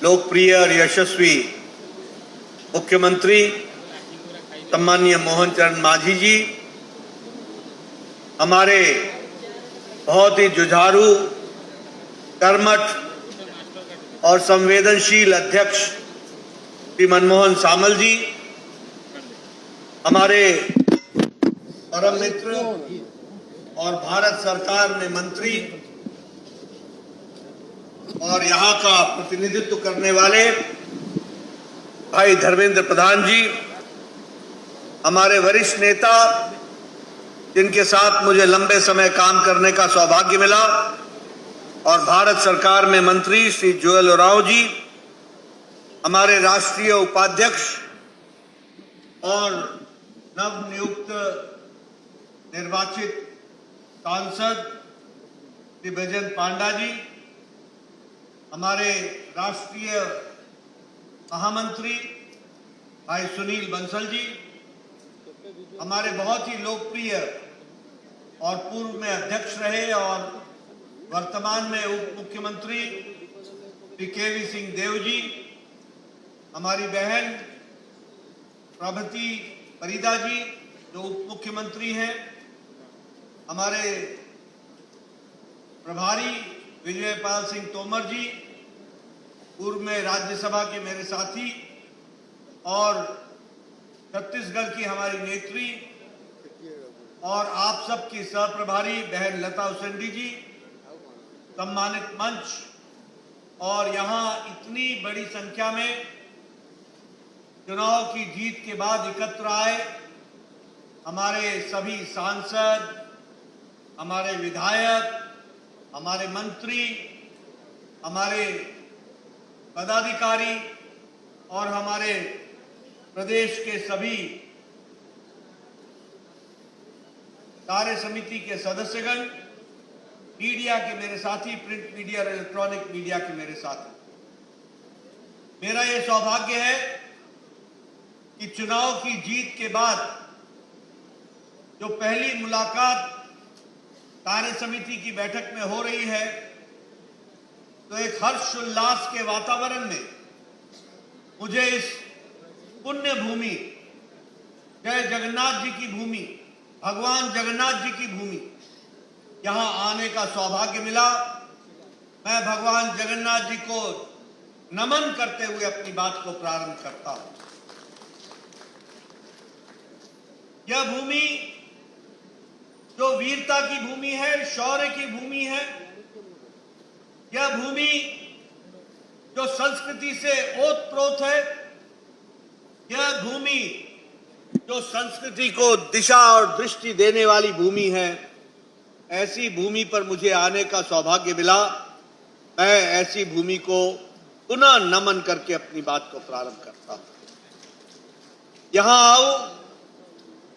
लोकप्रिय और यशस्वी मुख्यमंत्री सम्माननीय मोहन चरण मांझी जी, हमारे बहुत ही जुझारू, कर्मठ और संवेदनशील अध्यक्ष श्री मनमोहन सामल जी, हमारे परम मित्र और भारत सरकार में मंत्री और यहाँ का प्रतिनिधित्व करने वाले भाई धर्मेंद्र प्रधान जी, हमारे वरिष्ठ नेता जिनके साथ मुझे लंबे समय काम करने का सौभाग्य मिला, और भारत सरकार में मंत्री श्री जुएल ओरांव जी, हमारे राष्ट्रीय उपाध्यक्ष और नवनियुक्त निर्वाचित सांसद श्री बैजयंत पांडा जी, हमारे राष्ट्रीय महामंत्री भाई सुनील बंसल जी, हमारे बहुत ही लोकप्रिय और पूर्व में अध्यक्ष रहे और वर्तमान में उप मुख्यमंत्री श्री केवी सिंह देव जी, हमारी बहन प्रभाती परिदा जी जो उप मुख्यमंत्री हैं, हमारे प्रभारी विजयपाल सिंह तोमर जी, पूर्व में राज्यसभा के मेरे साथी, और छत्तीसगढ़ की हमारी नेत्री और आप सबकी सहप्रभारी बहन लता उसेंडी जी, सम्मानित मंच और यहाँ इतनी बड़ी संख्या में चुनाव की जीत के बाद एकत्र आए हमारे सभी सांसद, हमारे विधायक, हमारे मंत्री, हमारे पदाधिकारी और हमारे प्रदेश के सभी कार्य समिति के सदस्यगण, मीडिया के मेरे साथी, प्रिंट मीडिया और इलेक्ट्रॉनिक मीडिया के मेरे साथी, मेरा यह सौभाग्य है कि चुनाव की जीत के बाद जो पहली मुलाकात कार्य समिति की बैठक में हो रही है, तो एक हर्षोल्लास के वातावरण में मुझे इस पुण्य भूमि, जय जगन्नाथ जी की भूमि, भगवान जगन्नाथ जी की भूमि, यहां आने का सौभाग्य मिला। मैं भगवान जगन्नाथ जी को नमन करते हुए अपनी बात को प्रारंभ करता हूं। यह भूमि जो वीरता की भूमि है, शौर्य की भूमि है, यह भूमि जो संस्कृति से ओतप्रोत है, यह भूमि जो संस्कृति को दिशा और दृष्टि देने वाली भूमि है, ऐसी भूमि पर मुझे आने का सौभाग्य मिला। मैं ऐसी भूमि को पुनः नमन करके अपनी बात को प्रारंभ करता हूं। यहां आऊं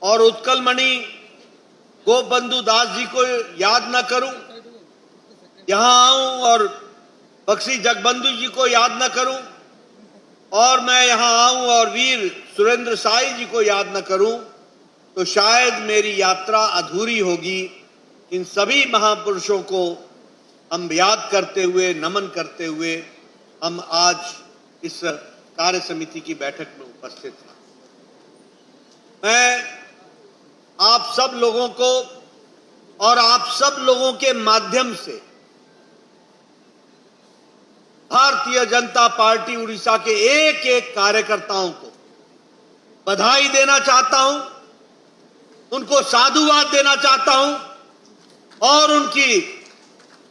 और उत्कलमणि गोपबंधु दास जी को याद न करूं, यहां आऊं और बख्शी जगबंधु जी को याद न करूं, और मैं यहां आऊं और वीर सुरेंद्र साई जी को याद न करूं, तो शायद मेरी यात्रा अधूरी होगी। इन सभी महापुरुषों को हम याद करते हुए, नमन करते हुए हम आज इस कार्य समिति की बैठक में उपस्थित हैं। मैं आप सब लोगों को और आप सब लोगों के माध्यम से भारतीय जनता पार्टी उड़ीसा के एक एक कार्यकर्ताओं को बधाई देना चाहता हूं, उनको साधुवाद देना चाहता हूं, और उनकी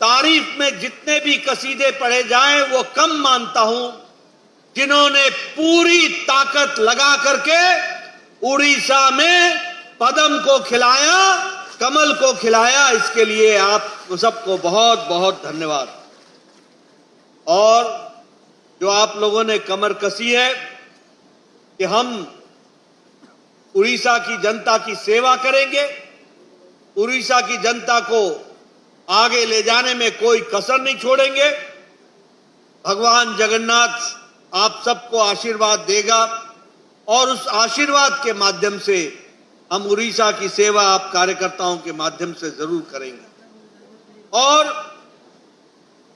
तारीफ में जितने भी कसीदे पढ़े जाएं वो कम मानता हूं, जिन्होंने पूरी ताकत लगा करके उड़ीसा में पद्म को खिलाया, कमल को खिलाया। इसके लिए आप सबको बहुत बहुत धन्यवाद। और जो आप लोगों ने कमर कसी है कि हम उड़ीसा की जनता की सेवा करेंगे, उड़ीसा की जनता को आगे ले जाने में कोई कसर नहीं छोड़ेंगे। भगवान जगन्नाथ आप सबको आशीर्वाद देगा और उस आशीर्वाद के माध्यम से हम उड़ीसा की सेवा आप कार्यकर्ताओं के माध्यम से जरूर करेंगे। और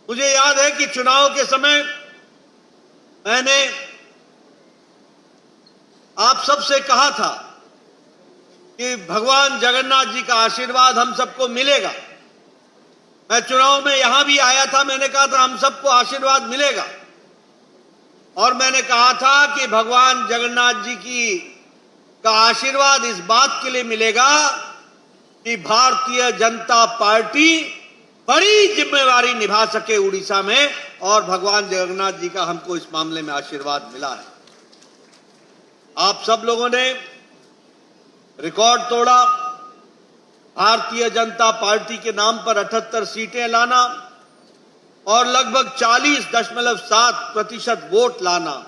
मुझे याद है कि चुनाव के समय मैंने आप सबसे कहा था कि भगवान जगन्नाथ जी का आशीर्वाद हम सबको मिलेगा। मैं चुनाव में यहां भी आया था, मैंने कहा था हम सबको आशीर्वाद मिलेगा, और मैंने कहा था कि भगवान जगन्नाथ जी का आशीर्वाद इस बात के लिए मिलेगा कि भारतीय जनता पार्टी बड़ी जिम्मेवारी निभा सके उड़ीसा में, और भगवान जगन्नाथ जी का हमको इस मामले में आशीर्वाद मिला है। आप सब लोगों ने रिकॉर्ड तोड़ा। भारतीय जनता पार्टी के नाम पर 78 सीटें लाना और लगभग 40.7% वोट लाना,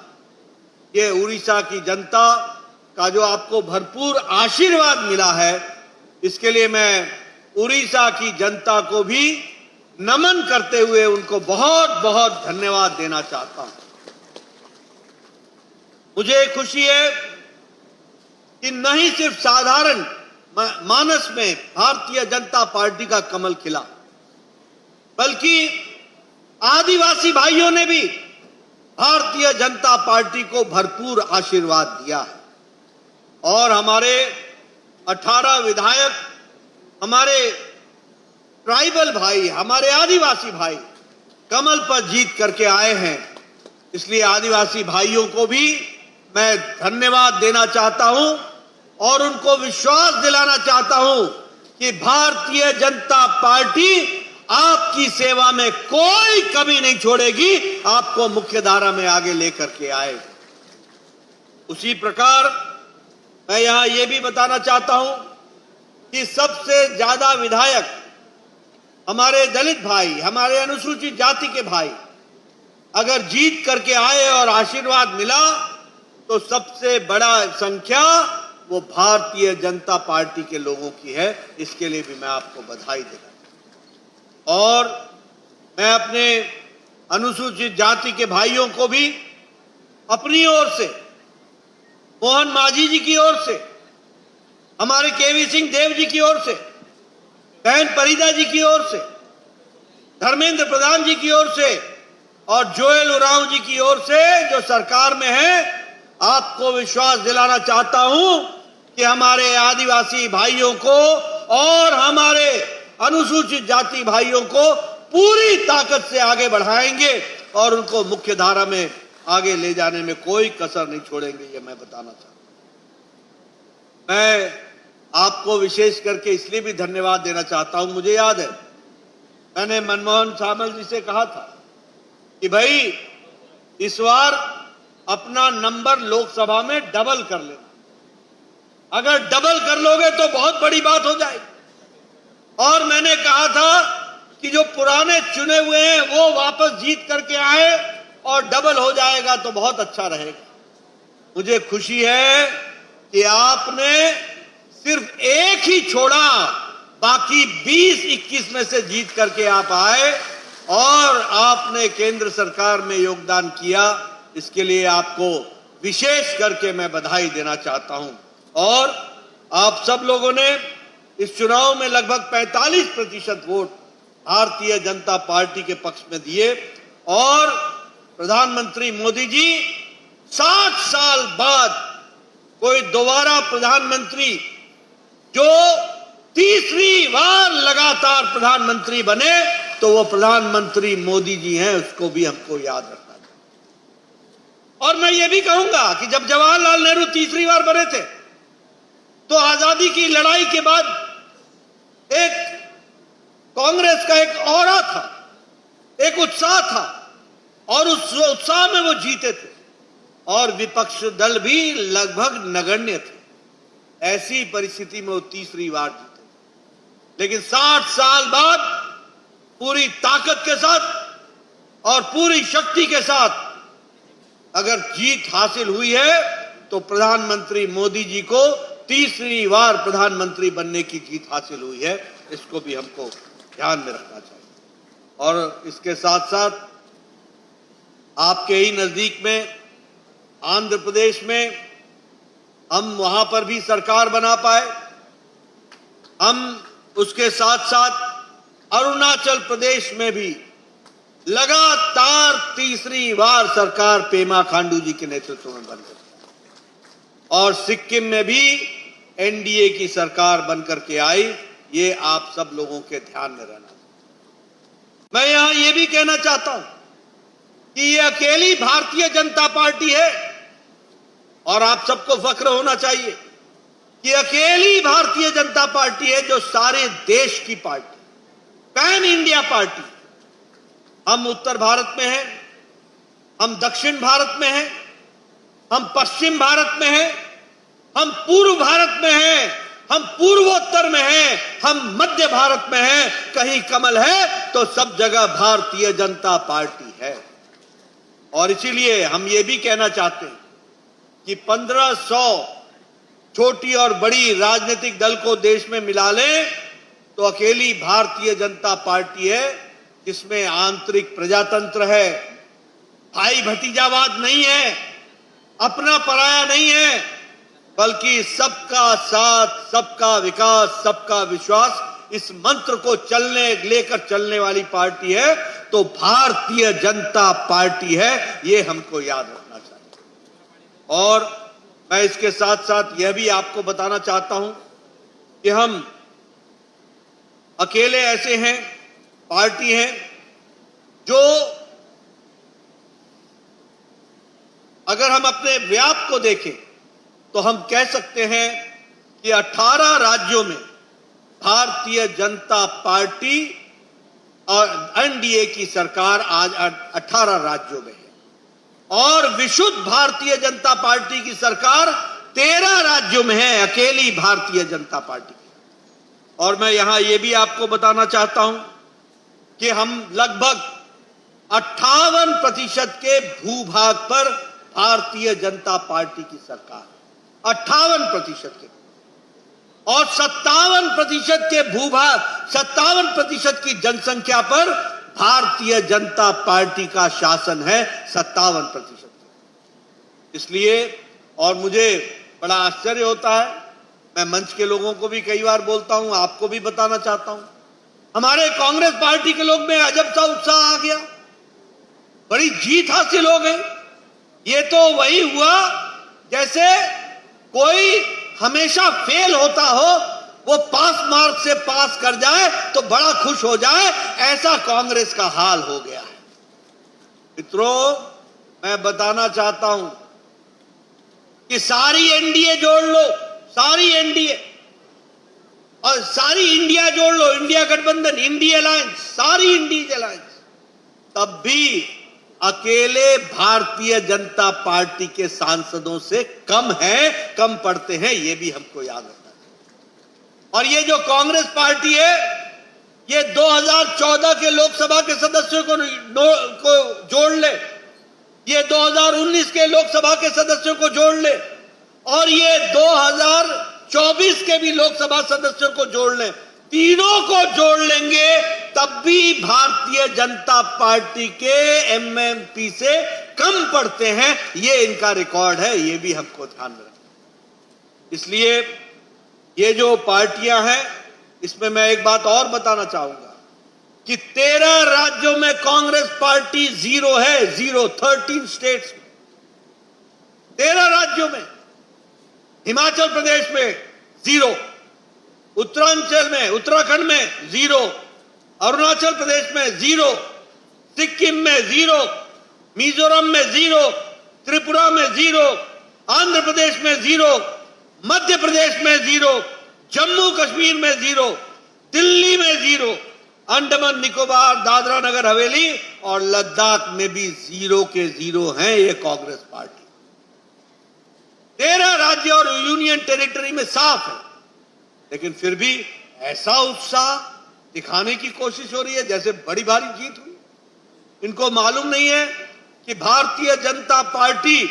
ये उड़ीसा की जनता का जो आपको भरपूर आशीर्वाद मिला है, इसके लिए मैं उड़ीसा की जनता को भी नमन करते हुए उनको बहुत बहुत धन्यवाद देना चाहता हूं। मुझे खुशी है कि न ही सिर्फ साधारण मानस में भारतीय जनता पार्टी का कमल खिला, बल्कि आदिवासी भाइयों ने भी भारतीय जनता पार्टी को भरपूर आशीर्वाद दिया है, और हमारे 18 विधायक, हमारे ट्राइबल भाई, हमारे आदिवासी भाई कमल पर जीत करके आए हैं। इसलिए आदिवासी भाइयों को भी मैं धन्यवाद देना चाहता हूं और उनको विश्वास दिलाना चाहता हूं कि भारतीय जनता पार्टी आपकी सेवा में कोई कमी नहीं छोड़ेगी, आपको मुख्य धारा में आगे लेकर के आए। उसी प्रकार मैं यहां यह भी बताना चाहता हूं कि सबसे ज्यादा विधायक हमारे दलित भाई, हमारे अनुसूचित जाति के भाई अगर जीत करके आए और आशीर्वाद मिला, तो सबसे बड़ा संख्या वो भारतीय जनता पार्टी के लोगों की है। इसके लिए भी मैं आपको बधाई देता हूं, और मैं अपने अनुसूचित जाति के भाइयों को भी अपनी ओर से, मोहन मांझी जी की ओर से, हमारे केवी सिंह देव जी की ओर से, बहन परिदा जी की ओर से, धर्मेंद्र प्रधान जी की ओर से और जोएल उरांव जी की ओर से जो सरकार में है, आपको विश्वास दिलाना चाहता हूं कि हमारे आदिवासी भाइयों को और हमारे अनुसूचित जाति भाइयों को पूरी ताकत से आगे बढ़ाएंगे और उनको मुख्य धारा में आगे ले जाने में कोई कसर नहीं छोड़ेंगे, ये मैं बताना चाहता हूं। मैं आपको विशेष करके इसलिए भी धन्यवाद देना चाहता हूं। मुझे याद है मैंने मनमोहन सामल जी से कहा था कि भाई इस बार अपना नंबर लोकसभा में डबल कर लेना, अगर डबल कर लोगे तो बहुत बड़ी बात हो जाएगी। और मैंने कहा था कि जो पुराने चुने हुए हैं वो वापस जीत करके आए और डबल हो जाएगा तो बहुत अच्छा रहेगा। मुझे खुशी है कि आपने सिर्फ एक ही छोड़ा, बाकी 20-21 में से जीत करके आप आए और आपने केंद्र सरकार में योगदान किया। इसके लिए आपको विशेष करके मैं बधाई देना चाहता हूं। और आप सब लोगों ने इस चुनाव में लगभग 45% वोट भारतीय जनता पार्टी के पक्ष में दिए, और प्रधानमंत्री मोदी जी 60 साल बाद कोई दोबारा प्रधानमंत्री जो तीसरी बार लगातार प्रधानमंत्री बने, तो वो प्रधानमंत्री मोदी जी हैं, उसको भी हमको याद रखना चाहिए। और मैं ये भी कहूंगा कि जब जवाहरलाल नेहरू तीसरी बार बने थे, तो आजादी की लड़ाई के बाद एक कांग्रेस का एक ऑरा था, एक उत्साह था, और उस उत्साह में वो जीते थे, और विपक्ष दल भी लगभग नगण्य थे। ऐसी परिस्थिति में वो तीसरी बार जीते। लेकिन 60 साल बाद पूरी ताकत के साथ और पूरी शक्ति के साथ अगर जीत हासिल हुई है, तो प्रधानमंत्री मोदी जी को तीसरी बार प्रधानमंत्री बनने की जीत हासिल हुई है। इसको भी हमको ध्यान में रखना चाहिए। और इसके साथ साथ आपके ही नजदीक में आंध्र प्रदेश में हम वहां पर भी सरकार बना पाए। हम उसके साथ साथ अरुणाचल प्रदेश में भी लगातार तीसरी बार सरकार पेमा खांडू जी के नेतृत्व में बन गई और सिक्किम में भी एनडीए की सरकार बनकर के आई। ये आप सब लोगों के ध्यान में रहना। मैं यहां यह भी कहना चाहता हूं कि ये अकेली भारतीय जनता पार्टी है और आप सबको फख्र होना चाहिए कि अकेली भारतीय जनता पार्टी है जो सारे देश की पार्टी, पैन इंडिया पार्टी। हम उत्तर भारत में हैं, हम दक्षिण भारत में हैं, हम पश्चिम भारत में हैं, हम पूर्व भारत में हैं, हम पूर्वोत्तर में हैं, हम मध्य भारत में हैं। कहीं कमल है तो सब जगह भारतीय जनता पार्टी है। और इसीलिए हम ये भी कहना चाहते हैं कि 1500 छोटी और बड़ी राजनीतिक दल को देश में मिला लें तो अकेली भारतीय जनता पार्टी है जिसमें आंतरिक प्रजातंत्र है, भाई भतीजावाद नहीं है, अपना पराया नहीं है, बल्कि सबका साथ, सबका विकास, सबका विश्वास, इस मंत्र को लेकर चलने वाली पार्टी है तो भारतीय जनता पार्टी है। ये हमको याद रखना चाहिए। और मैं इसके साथ साथ यह भी आपको बताना चाहता हूं कि हम अकेले ऐसे हैं, पार्टी हैं जो अगर हम अपने व्याप को देखें तो हम कह सकते हैं कि 18 राज्यों में भारतीय जनता पार्टी और एनडीए की सरकार आज 18 राज्यों में है और विशुद्ध भारतीय जनता पार्टी की सरकार 13 राज्यों में है, अकेली भारतीय जनता पार्टी की। और मैं यहां यह भी आपको बताना चाहता हूं कि हम लगभग 58% के भूभाग पर भारतीय जनता पार्टी की सरकार, 58% के, और 57% के भूभाग, 57% की जनसंख्या पर भारतीय जनता पार्टी का शासन है, 57%। इसलिए और मुझे बड़ा आश्चर्य होता है, मैं मंच के लोगों को भी कई बार बोलता हूं, आपको भी बताना चाहता हूं, हमारे कांग्रेस पार्टी के लोग में अजब सा उत्साह आ गया, बड़ी जीत हासिल हो गई। ये तो वही हुआ जैसे कोई हमेशा फेल होता हो, वो पास मार्क से पास कर जाए तो बड़ा खुश हो जाए, ऐसा कांग्रेस का हाल हो गया है। मित्रों, मैं बताना चाहता हूं कि सारी एनडीए जोड़ लो, सारी एनडीए और सारी इंडिया जोड़ लो, इंडिया गठबंधन, इंडिया अलायंस, सारी इंडिया अलायंस, तब भी अकेले भारतीय जनता पार्टी के सांसदों से कम है, कम पड़ते हैं। यह भी हमको याद रखना चाहिए। और ये जो कांग्रेस पार्टी है, ये 2014 के लोकसभा के सदस्यों को जोड़ ले, ये 2019 के लोकसभा के सदस्यों को जोड़ ले और ये 2024 के भी लोकसभा सदस्यों को जोड़ ले, तीनों को जोड़ लेंगे तब भी भारतीय जनता पार्टी के एमएमपी से कम पड़ते हैं। ये इनका रिकॉर्ड है, ये भी हमको ध्यान में रखना। इसलिए ये जो पार्टियां हैं, इसमें मैं एक बात और बताना चाहूंगा कि 13 राज्यों में कांग्रेस पार्टी जीरो है, जीरो, 13 स्टेट्स में, 13 राज्यों में, हिमाचल प्रदेश में जीरो, उत्तरांचल में, उत्तराखंड में जीरो, अरुणाचल प्रदेश में जीरो, सिक्किम में जीरो, मिजोरम में जीरो, त्रिपुरा में जीरो, आंध्र प्रदेश में जीरो, मध्य प्रदेश में जीरो, जम्मू कश्मीर में जीरो, दिल्ली में जीरो, अंडमान निकोबार, दादरा नगर हवेली और लद्दाख में भी जीरो के जीरो हैं ये कांग्रेस पार्टी। 13 राज्य और यूनियन टेरिटरी में साफ है, लेकिन फिर भी ऐसा उत्साह दिखाने की कोशिश हो रही है जैसे बड़ी भारी जीत हुई। इनको मालूम नहीं है कि भारतीय जनता पार्टी,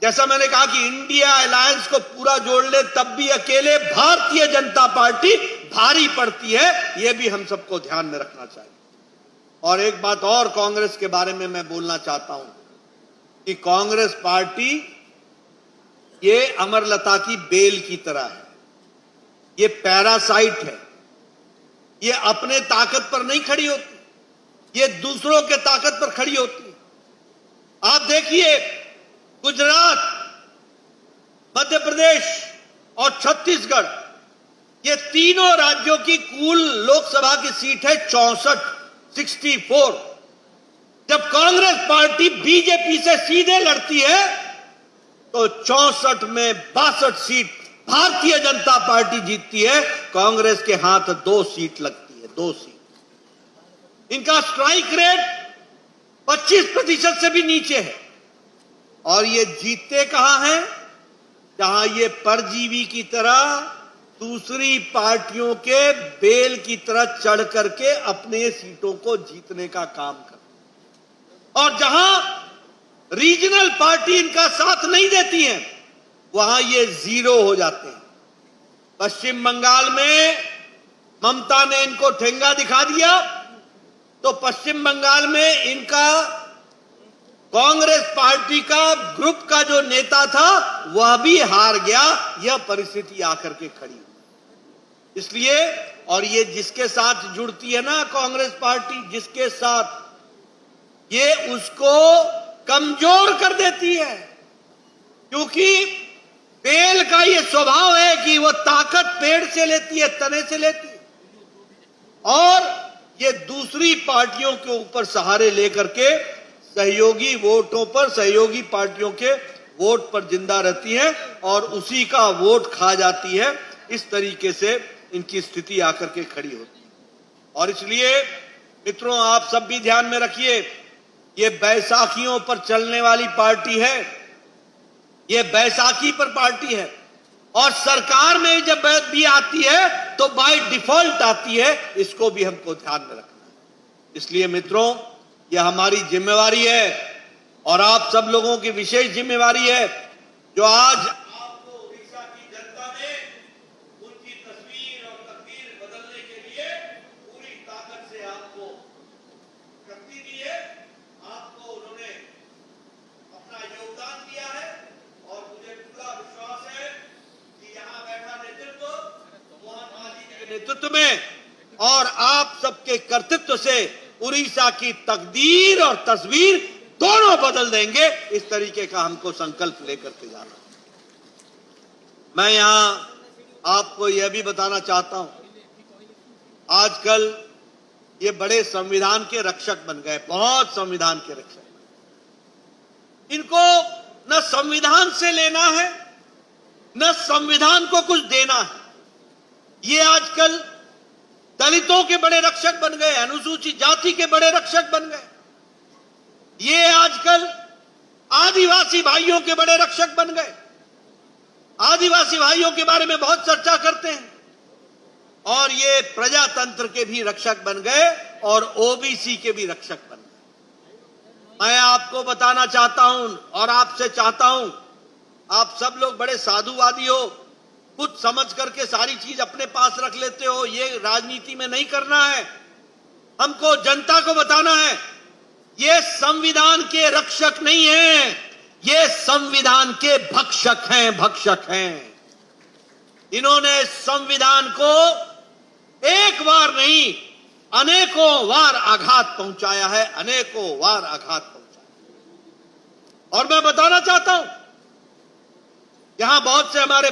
जैसा मैंने कहा कि इंडिया अलायंस को पूरा जोड़ ले तब भी अकेले भारतीय जनता पार्टी भारी पड़ती है। यह भी हम सबको ध्यान में रखना चाहिए। और एक बात और कांग्रेस के बारे में मैं बोलना चाहता हूं कि कांग्रेस पार्टी ये अमरलता की बेल की तरह है, ये पैरासाइट है, ये अपने ताकत पर नहीं खड़ी होती, ये दूसरों के ताकत पर खड़ी होती है। आप देखिए, गुजरात, मध्य प्रदेश और छत्तीसगढ़, ये तीनों राज्यों की कुल लोकसभा की सीट है 64। जब कांग्रेस पार्टी बीजेपी से सीधे लड़ती है तो 64 में 62 सीट भारतीय जनता पार्टी जीतती है। कांग्रेस के हाथ 2 सीट लगती है, 2 सीट। इनका स्ट्राइक रेट 25% से भी नीचे है। और ये जीतते कहां हैं? जहां ये परजीवी की तरह दूसरी पार्टियों के बेल की तरह चढ़ करके अपने सीटों को जीतने का काम कर, और जहां रीजनल पार्टी इनका साथ नहीं देती है वहां ये 0 हो जाते हैं। पश्चिम बंगाल में ममता ने इनको ठेंगा दिखा दिया तो पश्चिम बंगाल में इनका कांग्रेस पार्टी का ग्रुप का जो नेता था वह भी हार गया। यह परिस्थिति आकर के खड़ी। इसलिए, और ये जिसके साथ जुड़ती है ना कांग्रेस पार्टी, जिसके साथ, ये उसको कमजोर कर देती है। क्योंकि बेल का ये स्वभाव है कि वो ताकत पेड़ से लेती है, तने से लेती है, और ये दूसरी पार्टियों के ऊपर सहारे लेकर के सहयोगी वोटों पर, सहयोगी पार्टियों के वोट पर जिंदा रहती है और उसी का वोट खा जाती है। इस तरीके से इनकी स्थिति आकर के खड़ी होती है। और इसलिए मित्रों, आप सब भी ध्यान में रखिए, ये बैसाखियों पर चलने वाली पार्टी है, ये बैसाखी पर पार्टी है, और सरकार में जब भी आती है तो बाय डिफॉल्ट आती है। इसको भी हमको ध्यान में रखना है। इसलिए मित्रों, यह हमारी जिम्मेवारी है और आप सब लोगों की विशेष जिम्मेवारी है, जो आज आपको उड़ीसा की जनता ने उनकी तस्वीर और तकदीर बदलने के लिए पूरी ताकत से आपको शक्ति दी है। आपको उन्होंने अपना योगदान दिया है और मुझे पूरा विश्वास है कि यहां बैठा नेतृत्व मोहन मांझी के नेतृत्व में और आप सबके कर्तृत्व से उड़ीसा की तकदीर और तस्वीर दोनों बदल देंगे। इस तरीके का हमको संकल्प लेकर के जाना। मैं यहां आपको यह भी बताना चाहता हूं, आजकल ये बड़े संविधान के रक्षक बन गए, बहुत संविधान के रक्षक। इनको न संविधान से लेना है न संविधान को कुछ देना है। ये आजकल दलितों के बड़े रक्षक बन गए, अनुसूचित जाति के बड़े रक्षक बन गए। ये आजकल आदिवासी भाइयों के बड़े रक्षक बन गए। आदिवासी भाइयों के बारे में बहुत चर्चा करते हैं। और ये प्रजातंत्र के भी रक्षक बन गए और ओबीसी के भी रक्षक बन गए। मैं आपको बताना चाहता हूं और आपसे चाहता हूं, आप सब लोग बड़े साधुवादी हो, खुद समझ करके सारी चीज अपने पास रख लेते हो। ये राजनीति में नहीं करना है। हमको जनता को बताना है, ये संविधान के रक्षक नहीं हैं, ये संविधान के भक्षक हैं, भक्षक हैं। इन्होंने संविधान को एक बार नहीं अनेकों बार आघात पहुंचाया है, अनेकों बार आघात पहुंचाया। और मैं बताना चाहता हूं, यहां बहुत से हमारे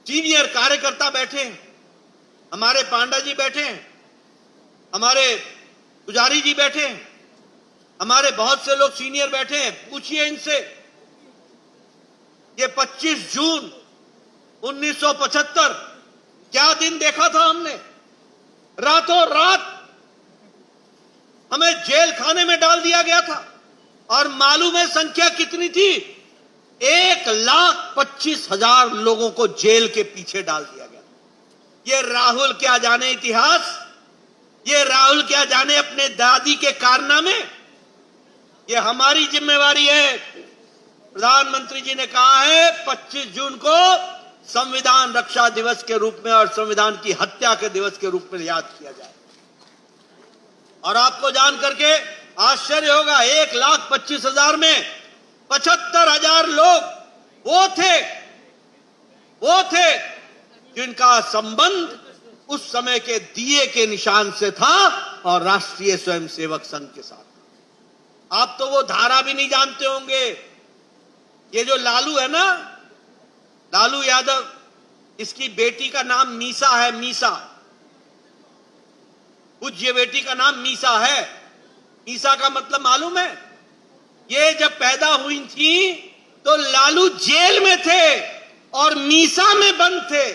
सीनियर कार्यकर्ता बैठे हैं, हमारे पांडा जी बैठे हैं, हमारे पुजारी जी बैठे हैं, हमारे बहुत से लोग सीनियर बैठे हैं। पूछिए इनसे, ये 25 जून 1975 क्या दिन देखा था हमने? रातों रात हमें जेल खाने में डाल दिया गया था। और मालूम है संख्या कितनी थी? 1,25,000 लोगों को जेल के पीछे डाल दिया गया। ये राहुल क्या जाने इतिहास, ये राहुल क्या जाने अपने दादी के कारनामे। ये हमारी जिम्मेवारी है। प्रधानमंत्री जी ने कहा है 25 जून को संविधान रक्षा दिवस के रूप में और संविधान की हत्या के दिवस के रूप में याद किया जाए। और आपको जान करके आश्चर्य होगा, 1,25,000 में 75,000 लोग वो थे जिनका संबंध उस समय के दिए के निशान से था और राष्ट्रीय स्वयंसेवक संघ के साथ। आप तो वो धारा भी नहीं जानते होंगे। ये जो लालू है ना, लालू यादव, इसकी बेटी का नाम मीसा है। मीसा, पूज्य बेटी का नाम मीसा है। मीसा का मतलब मालूम है? ये जब पैदा हुई थी तो लालू जेल में थे और मीसा में बंद थे।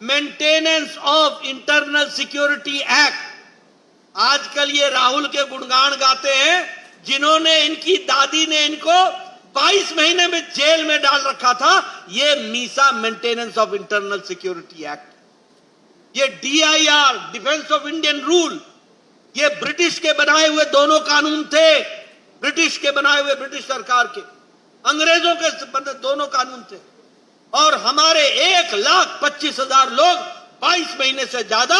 Maintenance of internal security act. आजकल ये राहुल के गुणगान गाते हैं, जिन्होंने, इनकी दादी ने इनको 22 महीने में जेल में डाल रखा था। ये Misa maintenance of internal security act, ये DIR, defence of Indian rule, ये ब्रिटिश के बनाए हुए दोनों कानून थे। ब्रिटिश के बनाए हुए, ब्रिटिश सरकार के, अंग्रेजों के दोनों कानून थे। और हमारे 1,25,000 लोग 22 महीने से ज्यादा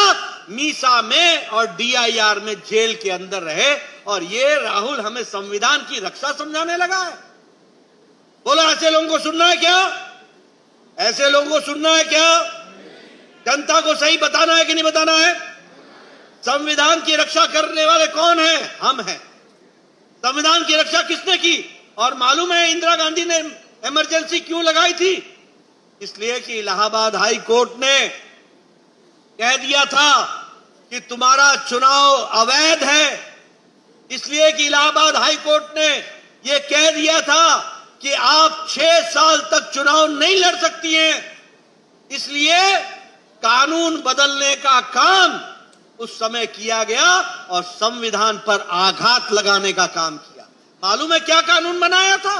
मीसा में और DIR में जेल के अंदर रहे। और ये राहुल हमें संविधान की रक्षा समझाने लगा है। बोलो, ऐसे लोगों को सुनना है क्या? ऐसे लोगों को सुनना है क्या? जनता को सही बताना है कि नहीं बताना है? संविधान की रक्षा करने वाले कौन हैं? हम हैं। संविधान की रक्षा किसने की? और मालूम है इंदिरा गांधी ने इमरजेंसी क्यों लगाई थी? इसलिए कि इलाहाबाद हाई कोर्ट ने कह दिया था कि तुम्हारा चुनाव अवैध है। इसलिए कि इलाहाबाद हाई कोर्ट ने यह कह दिया था कि आप 6 साल तक चुनाव नहीं लड़ सकती हैं। इसलिए कानून बदलने का काम उस समय किया गया और संविधान पर आघात लगाने का काम किया। मालूम है क्या कानून बनाया था?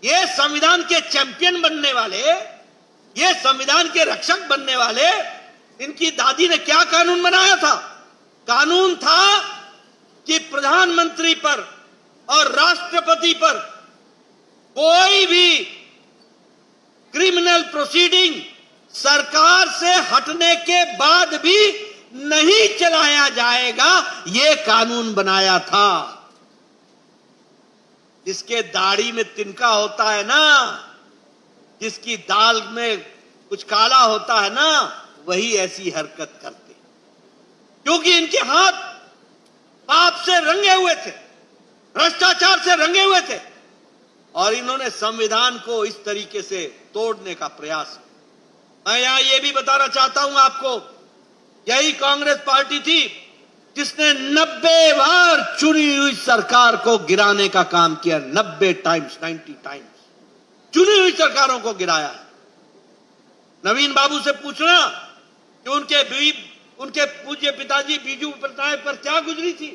ये संविधान के चैंपियन बनने वाले, ये संविधान के रक्षक बनने वाले, इनकी दादी ने क्या कानून बनाया था? कानून था कि प्रधानमंत्री पर और राष्ट्रपति पर कोई भी क्रिमिनल प्रोसीडिंग सरकार से हटने के बाद भी नहीं चलाया जाएगा। यह कानून बनाया था। जिसके दाढ़ी में तिनका होता है ना, जिसकी दाल में कुछ काला होता है ना, वही ऐसी हरकत करते, क्योंकि इनके हाथ पाप से रंगे हुए थे, भ्रष्टाचार से रंगे हुए थे और इन्होंने संविधान को इस तरीके से तोड़ने का प्रयास किया। मैं यहां यह भी बताना चाहता हूं आपको, यही कांग्रेस पार्टी थी जिसने 90 बार चुनी हुई सरकार को गिराने का काम किया। 90 टाइम्स, 90 टाइम्स चुनी हुई सरकारों को गिराया है। नवीन बाबू से पूछना कि उनके पूज्य पिताजी बीजू पटनायक पर क्या गुजरी थी,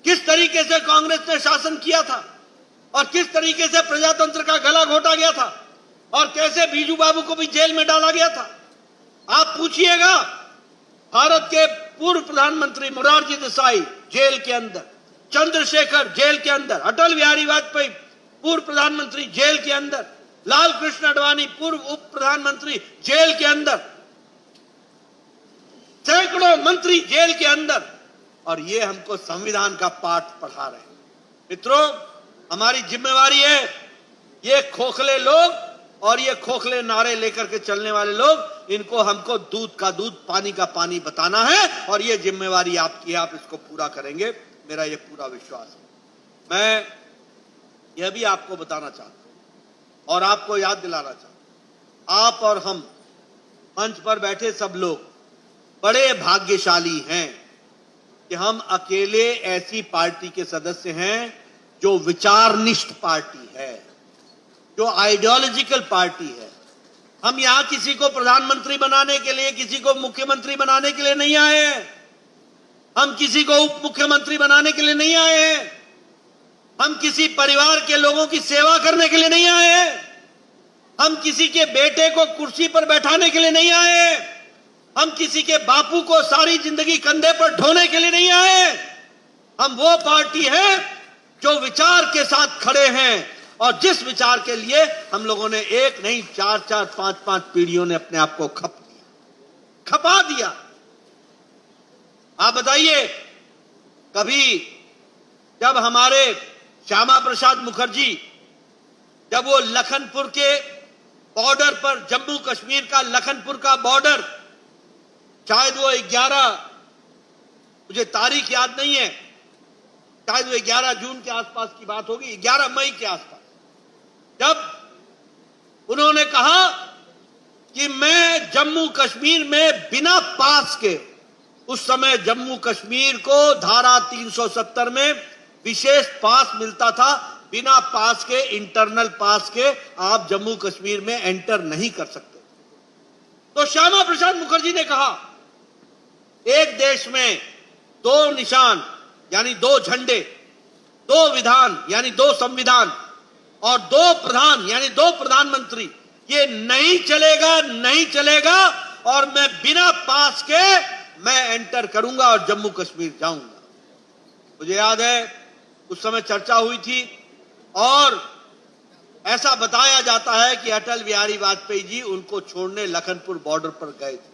किस तरीके से कांग्रेस ने शासन किया था और किस तरीके से प्रजातंत्र का गला घोटा गया था और कैसे बीजू बाबू को भी जेल में डाला गया था। आप पूछिएगा, भारत के पूर्व प्रधानमंत्री मोरारजी देसाई जेल के अंदर, चंद्रशेखर जेल के अंदर, अटल बिहारी वाजपेयी पूर्व प्रधानमंत्री जेल के अंदर, लाल कृष्ण आडवाणी पूर्व उप प्रधानमंत्री जेल के अंदर, सैकड़ों मंत्री जेल के अंदर, और ये हमको संविधान का पाठ पढ़ा रहे हैं। मित्रों, हमारी जिम्मेवारी है ये खोखले लोग और ये खोखले नारे लेकर के चलने वाले लोग, इनको हमको दूध का दूध, पानी का पानी बताना है और ये जिम्मेवारी आपकी है। आप इसको पूरा करेंगे, मेरा ये पूरा विश्वास है। मैं यह भी आपको बताना चाहता हूं और आपको याद दिलाना चाहता हूं, आप और हम मंच पर बैठे सब लोग बड़े भाग्यशाली हैं कि हम अकेले ऐसी पार्टी के सदस्य हैं जो विचारनिष्ठ पार्टी है, जो आइडियोलॉजिकल पार्टी है। हम यहां किसी को प्रधानमंत्री बनाने के लिए, किसी को मुख्यमंत्री बनाने के लिए नहीं आए हैं। हम किसी को उप मुख्यमंत्री बनाने के लिए नहीं आए हैं। हम किसी परिवार के लोगों की सेवा करने के लिए नहीं आए हैं। हम किसी के बेटे को कुर्सी पर बैठाने के लिए नहीं आए हैं। हम किसी के बापू को सारी जिंदगी कंधे पर ढोने के लिए नहीं आए हैं। हम वो पार्टी है जो विचार के साथ खड़े हैं और जिस विचार के लिए हम लोगों ने एक नहीं 4-4, 5-5 पीढ़ियों ने अपने आप को खपा दिया। आप बताइए, कभी जब हमारे श्यामा प्रसाद मुखर्जी, जब वो लखनपुर के बॉर्डर पर, जम्मू कश्मीर का लखनपुर का बॉर्डर, शायद वो 11, मुझे तारीख याद नहीं है, शायद वो 11 जून के आसपास की बात होगी, 11 मई के आसपास, जब उन्होंने कहा कि मैं जम्मू कश्मीर में बिना पास के, उस समय जम्मू कश्मीर को धारा 370 में विशेष पास मिलता था, बिना पास के, इंटरनल पास के आप जम्मू कश्मीर में एंटर नहीं कर सकते। तो श्यामा प्रसाद मुखर्जी ने कहा, एक देश में 2 निशान यानी 2 झंडे, 2 विधान यानी 2 संविधान और 2 प्रधान यानी 2 प्रधानमंत्री, ये नहीं चलेगा, नहीं चलेगा। और मैं बिना पास के मैं एंटर करूंगा और जम्मू कश्मीर जाऊंगा। मुझे याद है उस समय चर्चा हुई थी और ऐसा बताया जाता है कि अटल बिहारी वाजपेयी जी उनको छोड़ने लखनपुर बॉर्डर पर गए थे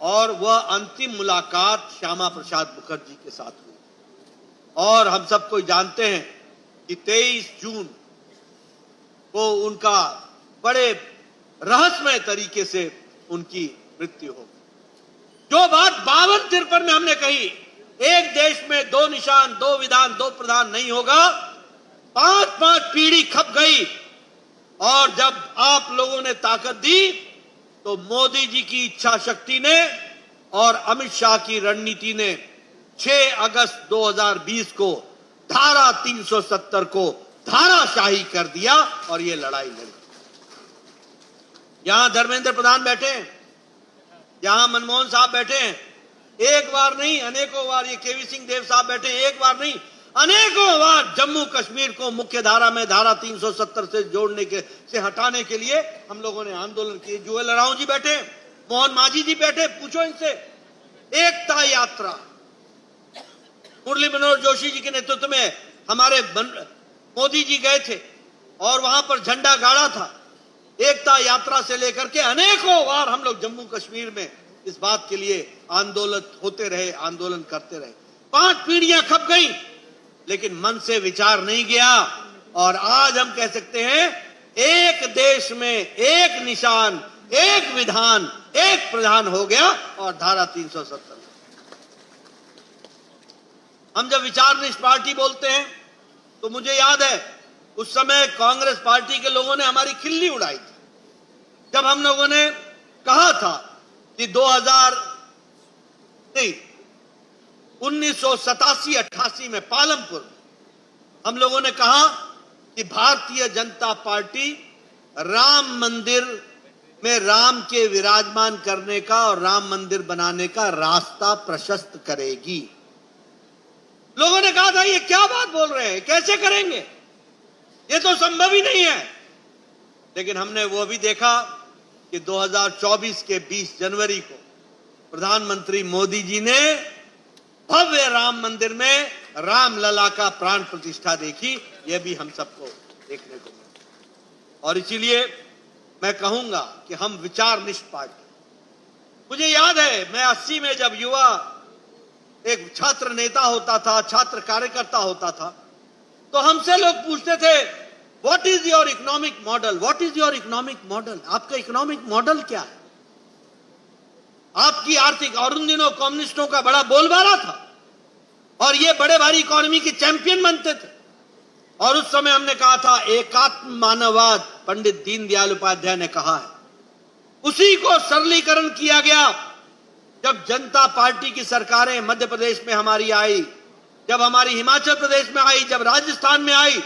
और वह अंतिम मुलाकात श्यामा प्रसाद मुखर्जी के साथ हुई। और हम सब कोई जानते हैं कि 23 जून को उनका बड़े रहस्यमय तरीके से उनकी मृत्यु हो गई। जो बात 52-53 में हमने कही, एक देश में 2 निशान, 2 विधान, 2 प्रधान नहीं होगा, 5-5 पीढ़ी खप गई। और जब आप लोगों ने ताकत दी तो मोदी जी की इच्छा शक्ति ने और अमित शाह की रणनीति ने 6 अगस्त 2020 को धारा 370 को धाराशाही कर दिया और ये लड़ाई लड़ी। यहां धर्मेंद्र प्रधान बैठे हैं, यहां मनमोहन साहब बैठे हैं, एक बार नहीं अनेकों बार, ये केवी सिंह देव साहब बैठे हैं, एक बार नहीं अनेकों बार जम्मू कश्मीर को मुख्य धारा में धारा 370 से जोड़ने के, से हटाने के लिए हम लोगों ने आंदोलन किए। जुएल राव जी बैठे, मोहन मांझी जी बैठे, पूछो इनसे। एकता यात्रा मुरली मनोहर जोशी जी के नेतृत्व में हमारे मोदी जी गए थे और वहां पर झंडा गाड़ा था। एकता यात्रा से लेकर के अनेकों बार हम लोग जम्मू कश्मीर में इस बात के लिए आंदोलन होते रहे, आंदोलन करते रहे। 5 पीढ़ियां खप गई लेकिन मन से विचार नहीं गया। और आज हम कह सकते हैं, एक देश में एक निशान, एक विधान, एक प्रधान हो गया और धारा 370। हम जब विचारनिष्ठ पार्टी बोलते हैं तो मुझे याद है उस समय कांग्रेस पार्टी के लोगों ने हमारी खिल्ली उड़ाई थी जब हम लोगों ने कहा था कि 1987-88 में पालमपुर में हम लोगों ने कहा कि भारतीय जनता पार्टी राम मंदिर में राम के विराजमान करने का और राम मंदिर बनाने का रास्ता प्रशस्त करेगी। लोगों ने कहा था ये क्या बात बोल रहे हैं, कैसे करेंगे, ये तो संभव ही नहीं है। लेकिन हमने वो भी देखा कि 2024 के 20 जनवरी को प्रधानमंत्री मोदी जी ने भव्य राम मंदिर में राम लला का प्राण प्रतिष्ठा देखी। यह भी हम सबको देखने को मिला। और इसीलिए मैं कहूंगा कि हम विचारनिष्ठ पार्टी। मुझे याद है मैं 80 में जब युवा एक छात्र नेता होता था, छात्र कार्यकर्ता होता था, तो हमसे लोग पूछते थे what is your economic model, what is your economic model, आपका इकोनॉमिक मॉडल क्या है, आपकी आर्थिक। और उन दिनों कम्युनिस्टों का बड़ा बोलबाला था और ये बड़े भारी इकोनॉमी के चैंपियन बनते थे। और उस समय हमने कहा था एकात्म मानववाद, पंडित दीनदयाल उपाध्याय ने कहा है, उसी को सरलीकरण किया गया जब जनता पार्टी की सरकारें मध्य प्रदेश में हमारी आई, जब हमारी हिमाचल प्रदेश में आई, जब राजस्थान में आई,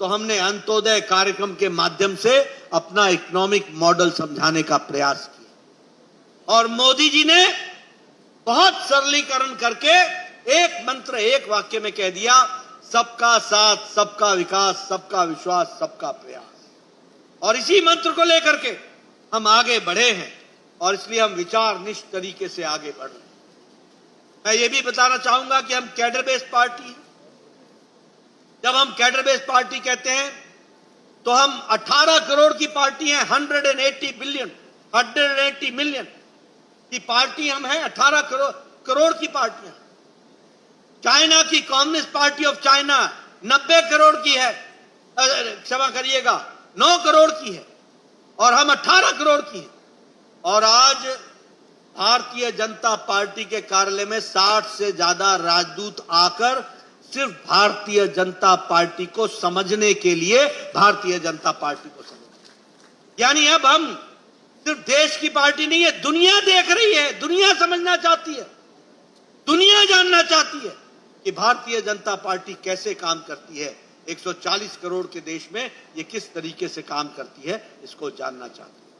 तो हमने अंत्योदय कार्यक्रम के माध्यम से अपना इकोनॉमिक मॉडल समझाने का प्रयास किया। और मोदी जी ने बहुत सरलीकरण करके एक मंत्र, एक वाक्य में कह दिया, सबका साथ, सबका विकास, सबका विश्वास, सबका प्रयास। और इसी मंत्र को लेकर के हम आगे बढ़े हैं और इसलिए हम विचारनिष्ठ तरीके से आगे बढ़ रहे हैं। मैं ये भी बताना चाहूंगा कि हम कैडर बेस्ड पार्टी हैं। जब हम कैडर बेस्ड पार्टी कहते हैं तो हम 18 करोड़ की पार्टी हैं, 180 मिलियन की पार्टी हम हैं, 18 करोड़ की पार्टियां। चाइना की communist party of China 90 crore की है, क्षमा करिएगा 9 करोड़ की है और हम 18 करोड़ की हैं। और आज भारतीय जनता पार्टी के कार्यालय में 60 से ज्यादा राजदूत आकर सिर्फ भारतीय जनता पार्टी को समझने के लिए भारतीय जनता पार्टी को समझ, यानी अब हम सिर्फ देश की पार्टी नहीं है, दुनिया देख रही है, दुनिया समझना चाहती है, दुनिया जानना चाहती है कि भारतीय जनता पार्टी कैसे काम करती है, 140 करोड़ के देश में ये किस तरीके से काम करती है, इसको जानना चाहती है।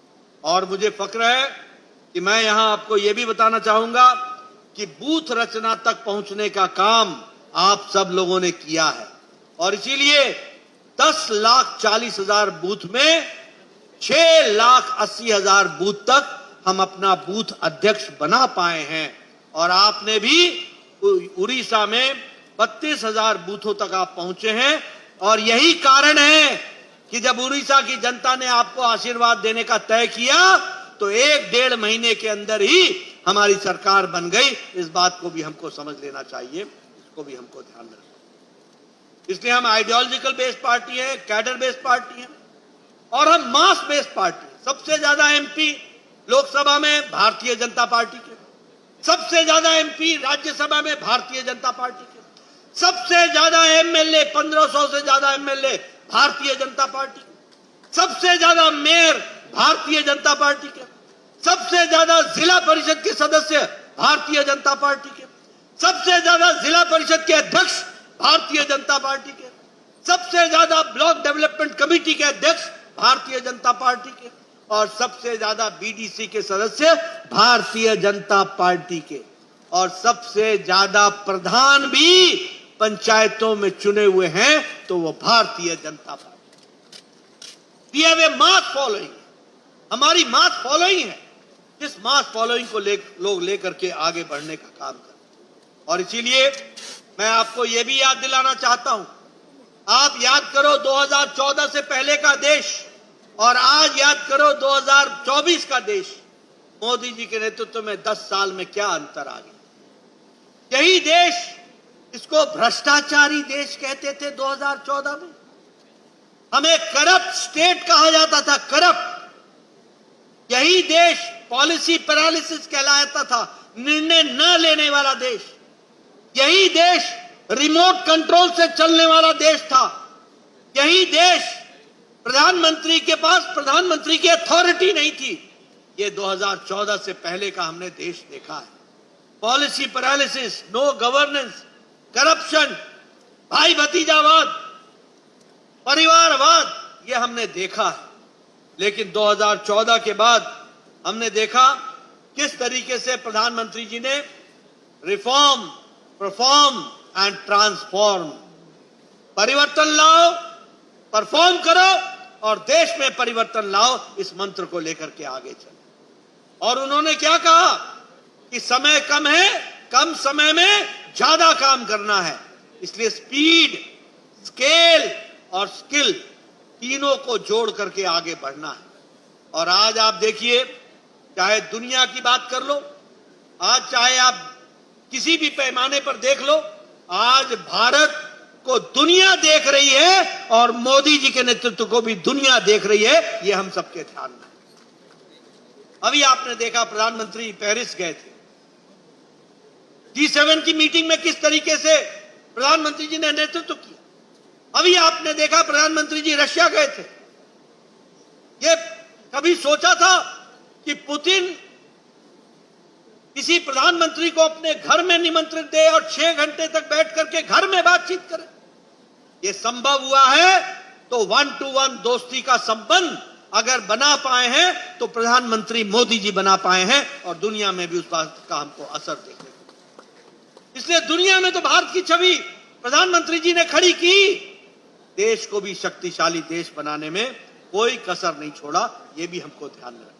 और मुझे फक्र है कि मैं यहां आपको यह भी बताना चाहूंगा कि बूथ रचना तक पहुंचने का काम आप सब लोगों ने किया है और इसीलिए 10,40,000 बूथ में 6,80,000 बूथ तक हम अपना बूथ अध्यक्ष बना पाए हैं और आपने भी उड़ीसा में 32,000 बूथों तक आप पहुंचे हैं और यही कारण है कि जब उड़ीसा की जनता ने आपको आशीर्वाद देने का तय किया तो 1-1.5 महीने के अंदर ही हमारी सरकार बन गई। इस बात को भी हमको समझ लेना चाहिए, इसको भी हमको ध्यान में रखना। इसलिए हम आइडियोलॉजिकल बेस्ड पार्टी है, कैडर बेस्ड पार्टी है और हम मास बेस्ड पार्टी। सबसे ज्यादा एमपी लोकसभा में भारतीय जनता पार्टी के, सबसे ज्यादा एमपी राज्यसभा में भारतीय जनता पार्टी के, सबसे ज्यादा एमएलए 1500 से ज्यादा एमएलए भारतीय जनता पार्टी के, सबसे ज्यादा मेयर भारतीय जनता पार्टी के, सबसे ज्यादा जिला परिषद के सदस्य भारतीय जनता पार्टी के, सबसे ज्यादा जिला परिषद के अध्यक्ष भारतीय जनता पार्टी के, सबसे ज्यादा ब्लॉक डेवलपमेंट कमेटी के अध्यक्ष भारतीय जनता पार्टी के और सबसे ज्यादा बीडीसी के सदस्य भारतीय जनता पार्टी के और सबसे ज्यादा प्रधान भी पंचायतों में चुने हुए हैं तो वो Bharatiya Janata party. We have a mass following, हमारी मास फॉलोइंग है, जिस मास फॉलोइंग को लोग लेकर के आगे बढ़ने का काम कर। और इसीलिए मैं आपको यह भी याद दिलाना चाहता हूं, आप याद करो 2014 से पहले का देश और आज याद करो 2024 का देश। मोदी जी के नेतृत्व में 10 साल में क्या अंतर आ गया। यही देश, इसको भ्रष्टाचारी देश कहते थे 2014 में, हमें करप्ट स्टेट कहा जाता था, करप्ट। यही देश पॉलिसी पैरालिसिस कहलाता था, निर्णय न लेने वाला देश। यही देश रिमोट कंट्रोल से चलने वाला देश था। यही देश प्रधानमंत्री के पास प्रधानमंत्री की अथॉरिटी नहीं थी। ये 2014 से पहले का हमने देश देखा है। Policy paralysis, no governance, corruption, भाई भतीजावाद, परिवारवाद, ये हमने देखा है। लेकिन 2014 के बाद हमने देखा किस तरीके से प्रधानमंत्री जी ने रिफॉर्म, परफॉर्म एंड ट्रांसफॉर्म, परिवर्तन लाओ, परफॉर्म करो और देश में परिवर्तन लाओ, इस मंत्र को लेकर के आगे चले। और उन्होंने क्या कहा कि समय कम है, कम समय में ज्यादा काम करना है, इसलिए स्पीड, स्केल और स्किल तीनों को जोड़ करके आगे बढ़ना है। और आज आप देखिए, चाहे दुनिया की बात कर लो, आज चाहे आप किसी भी पैमाने पर देख लो, आज भारत को दुनिया देख रही है और मोदी जी के नेतृत्व को भी दुनिया देख रही है, ये हम सबके ध्यान में। अभी आपने देखा प्रधानमंत्री पेरिस गए थे, G7 की मीटिंग में किस तरीके से प्रधानमंत्री जी ने नेतृत्व किया। अभी आपने देखा प्रधानमंत्री जी रशिया गए थे। ये कभी सोचा था कि पुतिन किसी प्रधानमंत्री को अपने घर में निमंत्रित दे और 6 घंटे तक बैठ करके घर में बातचीत करे। ये संभव हुआ है तो 1-to-1 दोस्ती का संबंध अगर बना पाए हैं तो प्रधानमंत्री मोदी जी बना पाए हैं और दुनिया में भी उस बात का हमको असर देखने को। इसलिए दुनिया में तो भारत की छवि प्रधानमंत्री जी ने खड़ी की, देश को भी शक्तिशाली देश बनाने में कोई कसर नहीं छोड़ा, ये भी हमको ध्यान में रखना।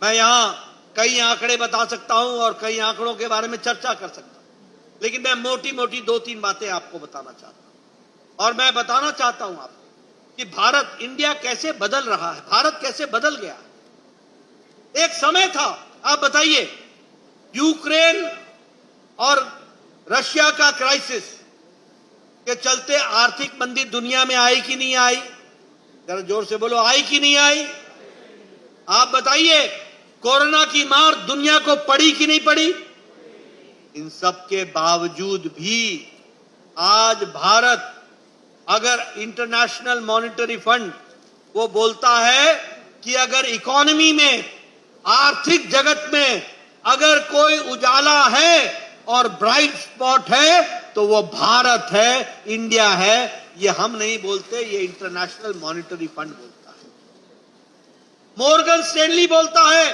मैं यहां कई आंकड़े बता सकता हूं और कई आंकड़ों के बारे में चर्चा कर सकता हूं, लेकिन मैं मोटी मोटी 2-3 बातें आपको बताना चाहता हूं। और मैं बताना चाहता हूं आपको कि भारत, इंडिया कैसे बदल रहा है, भारत कैसे बदल गया। एक समय था, आप बताइए, यूक्रेन और रशिया का क्राइसिस के चलते आर्थिक मंदी दुनिया में आई कि नहीं आई? जरा जोर से बोलो, आई कि नहीं आई? आप बताइए, कोरोना की मार दुनिया को पड़ी कि नहीं पड़ी? इन सब के बावजूद भी आज भारत, अगर इंटरनेशनल मॉनेटरी फंड वो बोलता है कि अगर इकोनॉमी में, आर्थिक जगत में अगर कोई उजाला है और ब्राइट स्पॉट है तो वो भारत है, इंडिया है। ये हम नहीं बोलते, ये इंटरनेशनल मॉनेटरी फंड बोलता है। मॉर्गन स्टैनली बोलता है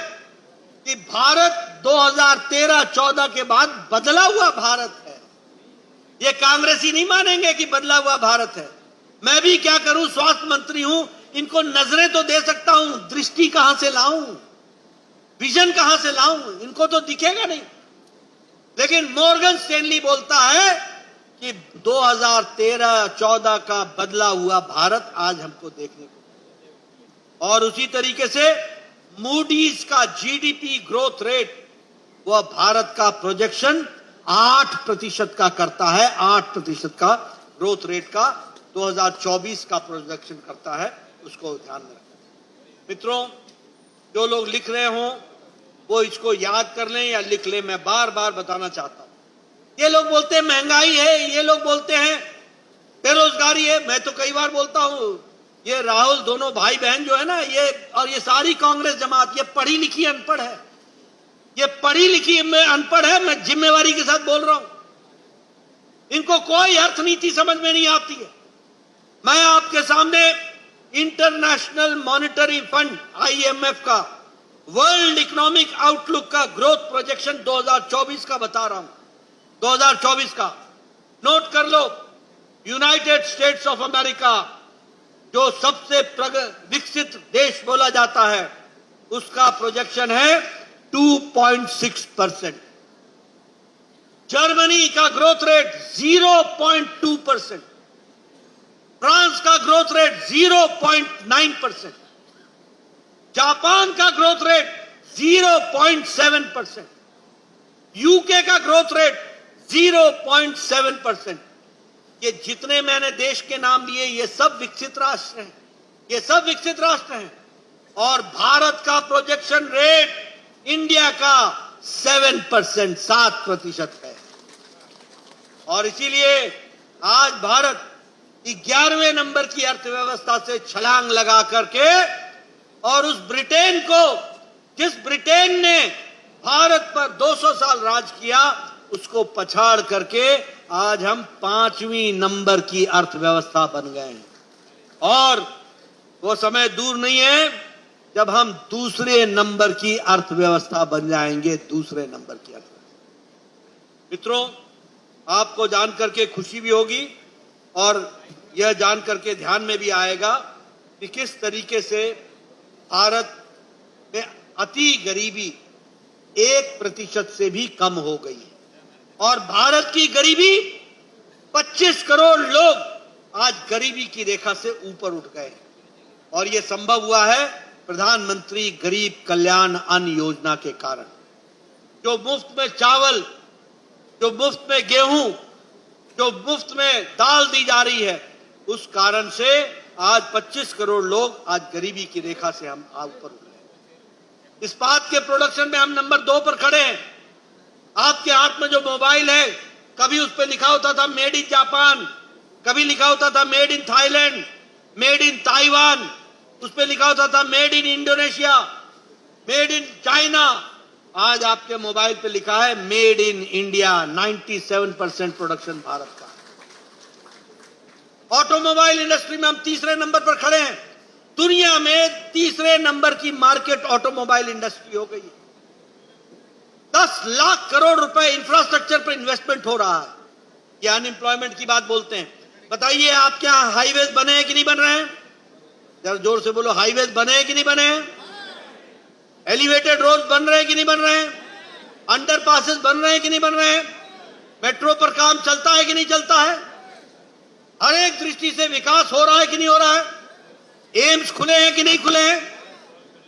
कि भारत 2013-14 के बाद बदला हुआ भारत है। ये कांग्रेसी नहीं मानेंगे कि बदला हुआ भारत है। मैं भी क्या करूं, स्वास्थ्य मंत्री हूं, इनको नजरें तो दे सकता हूं, दृष्टि कहां से लाऊं, विजन कहां से लाऊं, इनको तो दिखेगा नहीं। लेकिन मॉर्गन स्टैनली बोलता है कि 2013-14 का बदला हुआ भारत आज हमको देखने को। और उसी तरीके से मूडीज का जीडीपी ग्रोथ रेट, वह भारत का प्रोजेक्शन 8% का करता है, 8% का ग्रोथ रेट का 2024 का प्रोजेक्शन करता है। उसको ध्यान में रखें। मित्रों, जो लोग लिख रहे हों वो इसको याद कर लें या लिख लें। मैं बार बार बताना चाहता हूं, ये लोग बोलते हैं महंगाई है, ये लोग बोलते हैं बेरोजगारी है। मैं तो कई बार बोलता हूं, ये राहुल, दोनों भाई बहन जो है ना, ये और ये सारी कांग्रेस जमात, ये पढ़ी लिखी अनपढ़ है। ये पढ़ी लिखी में अनपढ़ है, मैं जिम्मेवारी के साथ बोल रहा हूं। इनको कोई अर्थनीति समझ में नहीं आती है। मैं आपके सामने इंटरनेशनल मॉनेटरी फंड IMF का वर्ल्ड इकोनॉमिक आउटलुक का ग्रोथ प्रोजेक्शन 2024 का बता रहा हूं। 2024 का नोट कर लो। यूनाइटेड स्टेट्स ऑफ अमेरिका, जो सबसे विकसित देश बोला जाता है, उसका प्रोजेक्शन है 2.6%। जर्मनी का ग्रोथ रेट 0.2%। फ्रांस का ग्रोथ रेट 0.9%। जापान का ग्रोथ रेट 0.7%। यूके का ग्रोथ रेट 0.7%। ये जितने मैंने देश के नाम लिए, ये सब विकसित राष्ट्र हैं, ये सब विकसित राष्ट्र हैं। और भारत का प्रोजेक्शन रेट इंडिया का 7%, 7% है। और इसीलिए आज भारत 11वें नंबर की अर्थव्यवस्था से छलांग लगा करके, और उस ब्रिटेन को, जिस ब्रिटेन ने भारत पर 200 साल राज किया, उसको पछाड़ करके आज हम 5वीं नंबर की अर्थव्यवस्था बन गए हैं। और वो समय दूर नहीं है जब हम दूसरे नंबर की अर्थव्यवस्था बन जाएंगे, दूसरे नंबर की अर्थव्यवस्था। मित्रों, आपको जान करके खुशी भी होगी और यह जान करके ध्यान में भी आएगा कि किस तरीके से भारत में अति गरीबी 1% से भी कम हो गई है। और भारत की गरीबी, 25 करोड़ लोग आज गरीबी की रेखा से ऊपर उठ गए। और यह संभव हुआ है प्रधानमंत्री गरीब कल्याण अन्न योजना के कारण। जो मुफ्त में चावल, जो मुफ्त में गेहूं, जो मुफ्त में दाल दी जा रही है, उस कारण से आज 25 करोड़ लोग आज गरीबी की रेखा से हम ऊपर उठ गए। इस्पात के प्रोडक्शन में हम नंबर 2 पर खड़े हैं। आपके हाथ में जो मोबाइल है, कभी उस पर लिखा होता था मेड इन जापान, कभी लिखा होता था made in Thailand, made in Taiwan, उस पर लिखा होता था made in Indonesia, made in China. आज आपके मोबाइल पे लिखा है made in India. 97% production Bharat का। ऑटोमोबाइल इंडस्ट्री में हम तीसरे नंबर पर खड़े हैं। दुनिया में तीसरे नंबर की मार्केट ऑटोमोबाइल इंडस्ट्री हो गई है। 10 लाख करोड़ रुपए इंफ्रास्ट्रक्चर पर इन्वेस्टमेंट हो रहा है। ये अनएम्प्लॉयमेंट की बात बोलते हैं। बताइए, आपके यहां हाईवेज बने हैं कि नहीं बन रहे हैं? जरा जोर से बोलो, हाईवेज बने हैं कि नहीं बने हैं? एलिवेटेड रोड बन रहे हैं कि नहीं बन रहे हैं? अंडरपासेस बन रहे हैं कि नहीं बन रहे हैं? मेट्रो पर काम चलता है कि नहीं चलता है? हर एक दृष्टि से विकास हो रहा है कि नहीं हो रहा है? एम्स खुले हैं कि नहीं खुले हैं?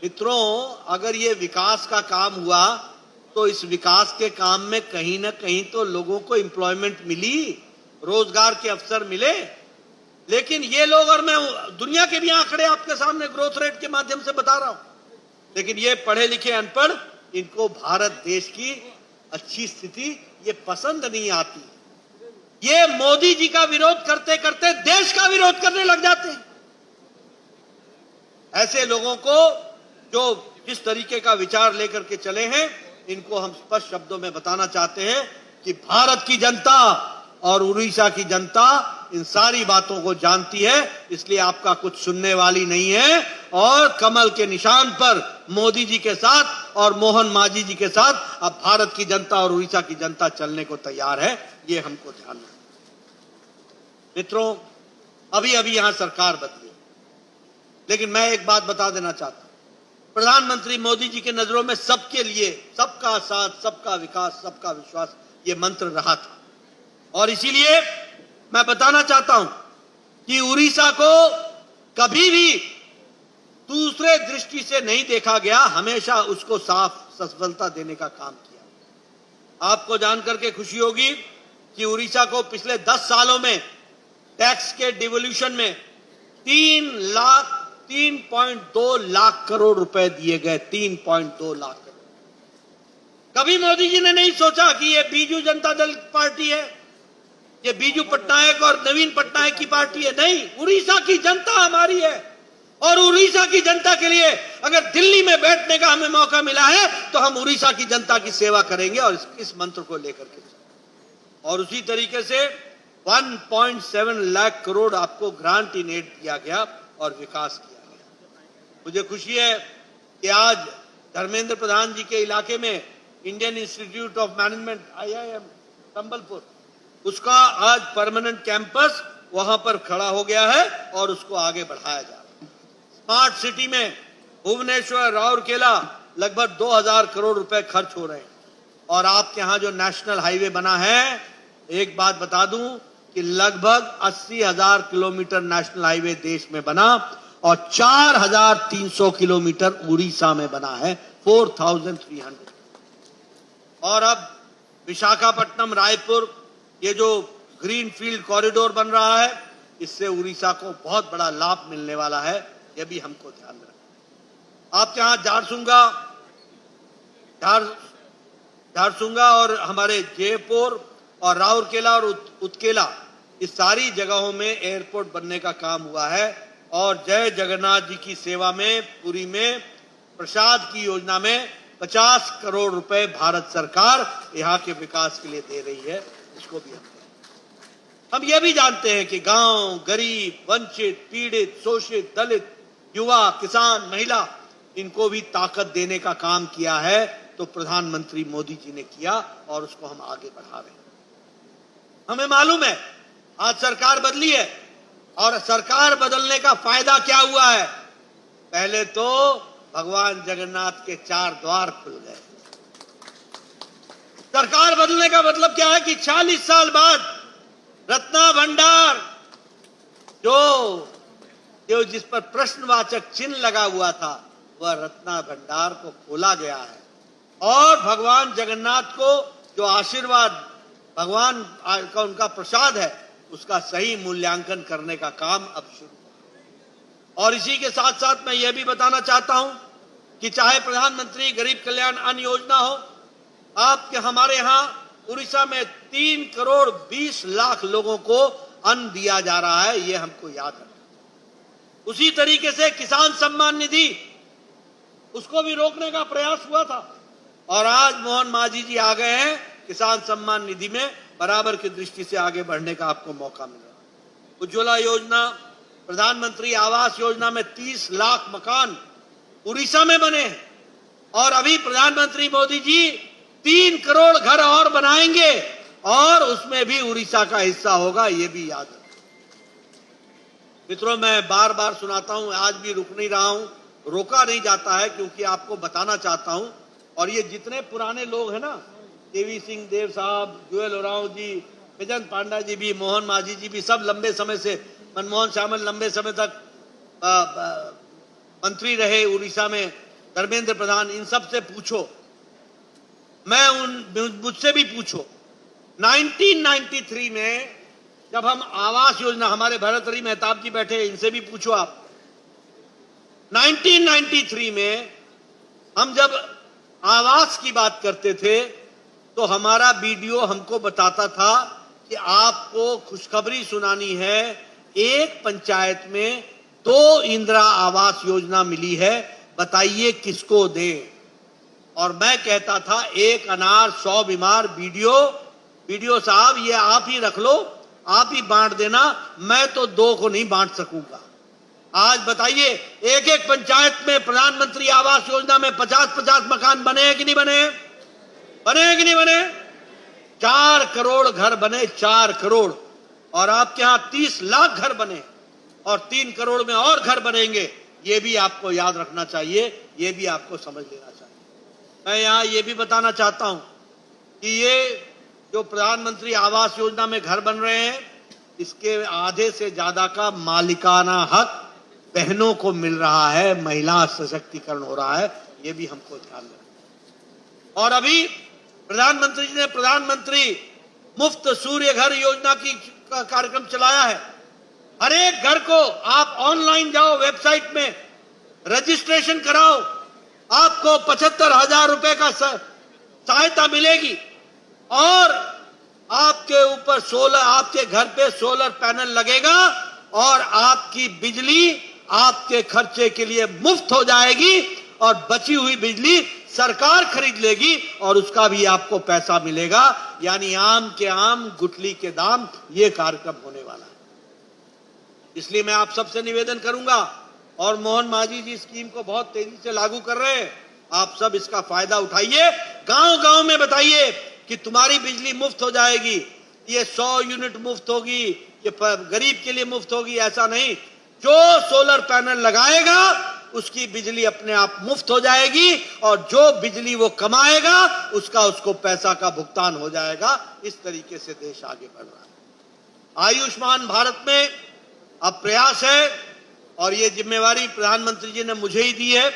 मित्रों, अगर ये विकास का काम हुआ तो इस विकास के काम में कहीं ना कहीं तो लोगों को एम्प्लॉयमेंट मिली, रोजगार के अवसर मिले। लेकिन ये लोग, और मैं दुनिया के भी आंकड़े आपके सामने ग्रोथ रेट के माध्यम से बता रहा हूं, लेकिन ये पढ़े लिखे अनपढ़, इनको भारत देश की अच्छी स्थिति ये पसंद नहीं आती। ये मोदी जी का विरोध करते करते देश का विरोध करने लग जाते हैं। ऐसे लोगों को जो जिस तरीके का विचार लेकर के चले हैं, इनको हम स्पष्ट शब्दों में बताना चाहते हैं कि भारत की जनता और उड़ीसा की जनता इन सारी बातों को जानती है, इसलिए आपका कुछ सुनने वाली नहीं है। और कमल के निशान पर मोदी जी के साथ और मोहन मांझी जी के साथ अब भारत की जनता और उड़ीसा की जनता चलने को तैयार है, ये हमको ध्यान रखना। मित्रों, अभी अभी यहां सरकार बदली, लेकिन मैं एक बात बता देना चाहता हूं, प्रधानमंत्री मोदी जी के नजरों में सबके लिए सबका साथ, सबका विकास, सबका विश्वास ये मंत्र रहा था। और इसीलिए मैं बताना चाहता हूं कि उड़ीसा को कभी भी दूसरे दृष्टि से नहीं देखा गया, हमेशा उसको साफ सफलता देने का काम किया। आपको जानकर के खुशी होगी कि उड़ीसा को पिछले 10 सालों में टैक्स के डिवोल्यूशन में 3.2 लाख करोड़ रुपए दिए गए। 3.2 लाख करोड़। कभी मोदी जी ने नहीं सोचा कि ये बीजू जनता दल पार्टी है, ये बीजू पटनायक और नवीन पटनायक की पार्टी है। नहीं, उड़ीसा की जनता हमारी है। और उड़ीसा की जनता के लिए अगर दिल्ली में बैठने का हमें मौका मिला है तो हम उड़ीसा की जनता की सेवा करेंगे और इस मंत्र को लेकर के। और उसी तरीके से 1.7 लाख करोड़ आपको ग्रांट इन एड दिया गया और विकास किया गया। मुझे खुशी है कि आज धर्मेंद्र प्रधान जी के इलाके में Indian institute of management IIM Sambalpur, उसका आज परमानेंट कैंपस वहां पर खड़ा हो गया है और उसको आगे बढ़ाया जा रहा है। स्मार्ट सिटी में भुवनेश्वर, राउरकेला लगभग 2000 करोड़ रुपए खर्च हो रहे हैं। और आपके यहां जो नेशनल हाईवे बना है, एक बात बता दूं कि लगभग 80,000 किलोमीटर नेशनल हाईवे देश में बना और 4,300 किलोमीटर उड़ीसा में बना है, 4,300। और अब विशाखापट्टनम रायपुर ये जो ग्रीन फील्ड कॉरिडोर बन रहा है, इससे उड़ीसा को बहुत बड़ा लाभ मिलने वाला है, यह भी हमको ध्यान रखना। आपके यहां झारसुंगा और हमारे जयपुर और राउरकेला और उत्केला, इस सारी जगहों में एयरपोर्ट बनने का काम हुआ है। और जय जगन्नाथ जी की सेवा में पुरी में प्रसाद की योजना में 50 करोड़ रुपए भारत सरकार यहां के विकास के लिए दे रही है। इसको भी हम ये भी जानते हैं कि गांव, गरीब, वंचित, पीड़ित, शोषित, दलित, युवा, किसान, महिला, इनको भी ताकत देने का काम किया है, तो प्रधानमंत्री मोदी जी ने किया और उसको हम आगे बढ़ा रहे हैं। हमें मालूम है आज सरकार बदली है और सरकार बदलने का फायदा क्या हुआ है। पहले तो भगवान जगन्नाथ के 4 द्वार खुल गए। सरकार बदलने का मतलब क्या है कि 40 साल बाद रत्ना भंडार जो जिस पर प्रश्नवाचक चिन्ह लगा हुआ था, वह रत्ना भंडार को खोला गया है। और भगवान जगन्नाथ को जो आशीर्वाद भगवान का उनका प्रसाद है, उसका सही मूल्यांकन करने का काम अब शुरू हुआ। और इसी के साथ साथ मैं यह भी बताना चाहता हूं कि चाहे प्रधानमंत्री गरीब कल्याण अन्न योजना हो, आपके हमारे यहां उड़ीसा में 3 करोड़ 20 लाख लोगों को अन्न दिया जा रहा है, यह हमको याद रखना। उसी तरीके से किसान सम्मान निधि, उसको भी रोकने का प्रयास हुआ था और आज मोहन मांझी जी आ गए हैं। किसान सम्मान निधि में बराबर की दृष्टि से आगे बढ़ने का आपको मौका मिल रहा है। उज्ज्वला योजना, प्रधानमंत्री आवास योजना में 30 लाख मकान उड़ीसा में बने हैं। और अभी प्रधानमंत्री मोदी जी 3 करोड़ घर और बनाएंगे और उसमें भी उड़ीसा का हिस्सा होगा, यह भी याद रखें। मित्रों, मैं बार बार सुनाता हूं, आज भी रुक नहीं रहा हूं, रोका नहीं जाता है, क्योंकि आपको बताना चाहता हूं। और ये जितने पुराने लोग हैं ना, देवी सिंह देव साहब, जुएल ओरांव जी, विजन पांडा जी भी, मोहन मांझी जी भी, सब लंबे समय से, मनमोहन श्यामल लंबे समय तक मंत्री रहे उड़ीसा में, धर्मेंद्र प्रधान, इन सब से पूछो, मुझसे भी पूछो। 1993 में जब हम आवास योजना, हमारे भरतहरि मेहताब जी बैठे, इनसे भी पूछो आप। 1993 में हम जब आवास की बात करते थे तो हमारा बीडीओ हमको बताता था कि आपको खुशखबरी सुनानी है, एक पंचायत में 2 इंदिरा आवास योजना मिली है, बताइए किसको दें। और मैं कहता था एक अनार 100 बीमार। बीडीओ साहब ये आप ही रख लो, आप ही बांट देना, मैं तो 2 को नहीं बांट सकूंगा। आज बताइए एक एक पंचायत में प्रधानमंत्री आवास योजना में 50-50 मकान बने हैं कि नहीं बने? बने हैं कि नहीं बने? 4 करोड़ घर बने, 4 करोड़। और आपके यहां 30 लाख घर बने और 3 करोड़ में और घर बनेंगे। ये भी आपको याद रखना चाहिए, ये भी आपको समझ लेना चाहिए। मैं यहां ये भी बताना चाहता हूं कि ये जो प्रधानमंत्री आवास योजना में घर बन रहे हैं, इसके आधे से ज्यादा का मालिकाना हक बहनों को मिल रहा है, महिला सशक्तिकरण हो रहा है, ये भी हमको ध्यान रखना। और अभी प्रधानमंत्री जी ने प्रधानमंत्री मुफ्त सूर्य घर योजना की कार्यक्रम चलाया है। हर एक घर को आप ऑनलाइन जाओ, वेबसाइट में रजिस्ट्रेशन कराओ, आपको 75,000 रुपए का सहायता मिलेगी और आपके ऊपर आपके घर पे सोलर पैनल लगेगा और आपकी बिजली आपके खर्चे के लिए मुफ्त हो जाएगी और बची हुई बिजली सरकार खरीद लेगी और उसका भी आपको पैसा मिलेगा। यानी आम के आम गुठली के दाम, ये कार्यक्रम होने वाला है। इसलिए मैं आप सबसे निवेदन करूंगा, और मोहन मांझी जी स्कीम को बहुत तेजी से लागू कर रहे हैं, आप सब इसका फायदा उठाइए, गांव-गांव में बताइए कि तुम्हारी बिजली मुफ्त हो जाएगी, ये 100 यूनिट मुफ्त होगी, ये गरीब के लिए मुफ्त होगी, ऐसा नहीं। जो सोलर पैनल लगाएगा उसकी बिजली अपने आप मुफ्त हो जाएगी और जो बिजली वो कमाएगा उसको पैसा का भुगतान हो जाएगा। इस तरीके से देश आगे बढ़ रहा है। आयुष्मान भारत में अब प्रयास है और ये जिम्मेवारी प्रधानमंत्री जी ने मुझे ही दी है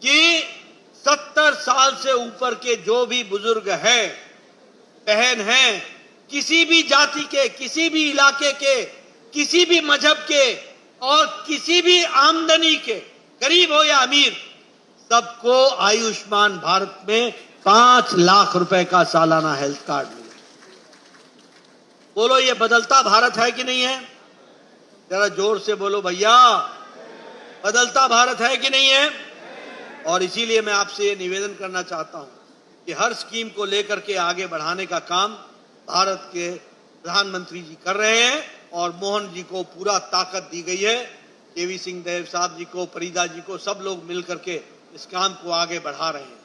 कि 70 साल से ऊपर के जो भी बुजुर्ग हैं, बहन हैं, किसी भी जाति के, किसी भी इलाके के, किसी भी मजहब के और किसी भी आमदनी के, गरीब हो या अमीर, सबको आयुष्मान भारत में 5 लाख रुपए का सालाना हेल्थ कार्ड मिले। बोलो ये बदलता भारत है कि नहीं है? जरा जोर से बोलो भैया, बदलता भारत है कि नहीं है? और इसीलिए मैं आपसे ये निवेदन करना चाहता हूं कि हर स्कीम को लेकर के आगे बढ़ाने का काम भारत के प्रधानमंत्री जी कर रहे हैं और मोहन जी को पूरा ताकत दी गई है। केवी सिंह देव साहब जी को, फरीदा जी को, सब लोग मिलकर के इस काम को आगे बढ़ा रहे हैं।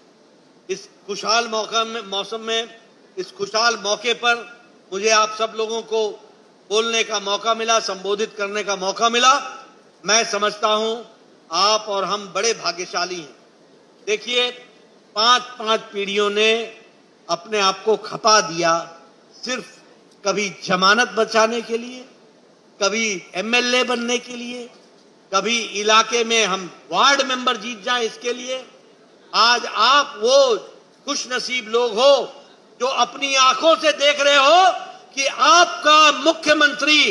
इस खुशहाल मौसम में, इस खुशहाल मौके पर मुझे आप सब लोगों को बोलने का मौका मिला, संबोधित करने का मौका मिला। मैं समझता हूं आप और हम बड़े भाग्यशाली हैं। देखिए 5-5 पीढ़ियों ने अपने आप को खपा दिया, सिर्फ कभी जमानत बचाने के लिए, कभी एमएलए बनने के लिए, कभी इलाके में हम वार्ड मेंबर जीत जाएं इसके लिए। आज आप वो खुशनसीब लोग हो जो अपनी आंखों से देख रहे हो कि आपका मुख्यमंत्री,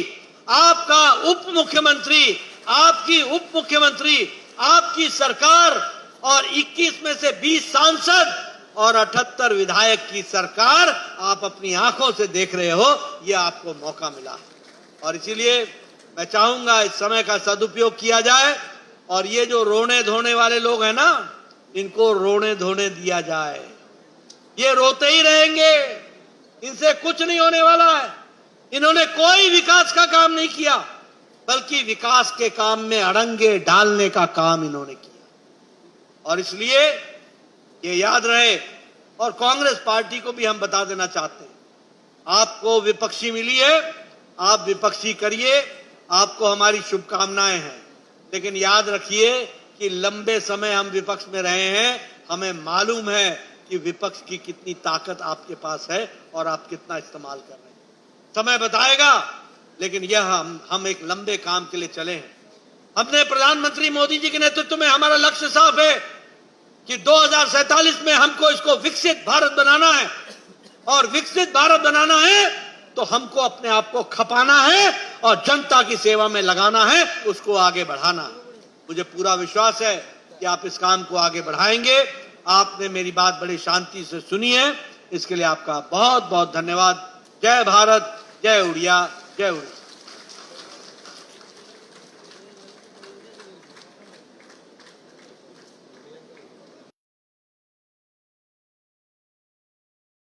आपका उप मुख्यमंत्री, आपकी उप मुख्यमंत्री, आपकी सरकार और 21 में से 20 सांसद और 78 विधायक की सरकार आप अपनी आंखों से देख रहे हो। यह आपको मौका मिला और इसीलिए मैं चाहूंगा इस समय का सदुपयोग किया जाए और ये जो रोने धोने वाले लोग हैं ना, इनको रोने धोने दिया जाए। ये रोते ही रहेंगे, इनसे कुछ नहीं होने वाला है। इन्होंने कोई विकास का काम नहीं किया, बल्कि विकास के काम में अड़ंगे डालने का काम इन्होंने किया। और इसलिए ये याद रहे, और कांग्रेस पार्टी को भी हम बता देना चाहते हैं, आपको विपक्षी मिली है, आप विपक्षी करिए, आपको हमारी शुभकामनाएं हैं। लेकिन याद रखिए कि लंबे समय हम विपक्ष में रहे हैं, हमें मालूम है कि विपक्ष की कितनी ताकत आपके पास है और आप कितना इस्तेमाल कर रहे हैं। समय बताएगा, लेकिन यह हम एक लंबे काम के लिए चले हैं। हमने प्रधानमंत्री मोदी जी के नेतृत्व में हमारा लक्ष्य साफ है कि 2047 में हमको इसको विकसित भारत बनाना है और विकसित भारत बनाना है तो हमको अपने आप को खपाना है और जनता की सेवा में लगाना है, उसको आगे बढ़ाना है। मुझे पूरा विश्वास है कि आप इस काम को आगे बढ़ाएंगे। आपने मेरी बात बड़ी शांति से सुनी है, इसके लिए आपका बहुत बहुत धन्यवाद। जय भारत, जय उड़िया, जय उड़िया।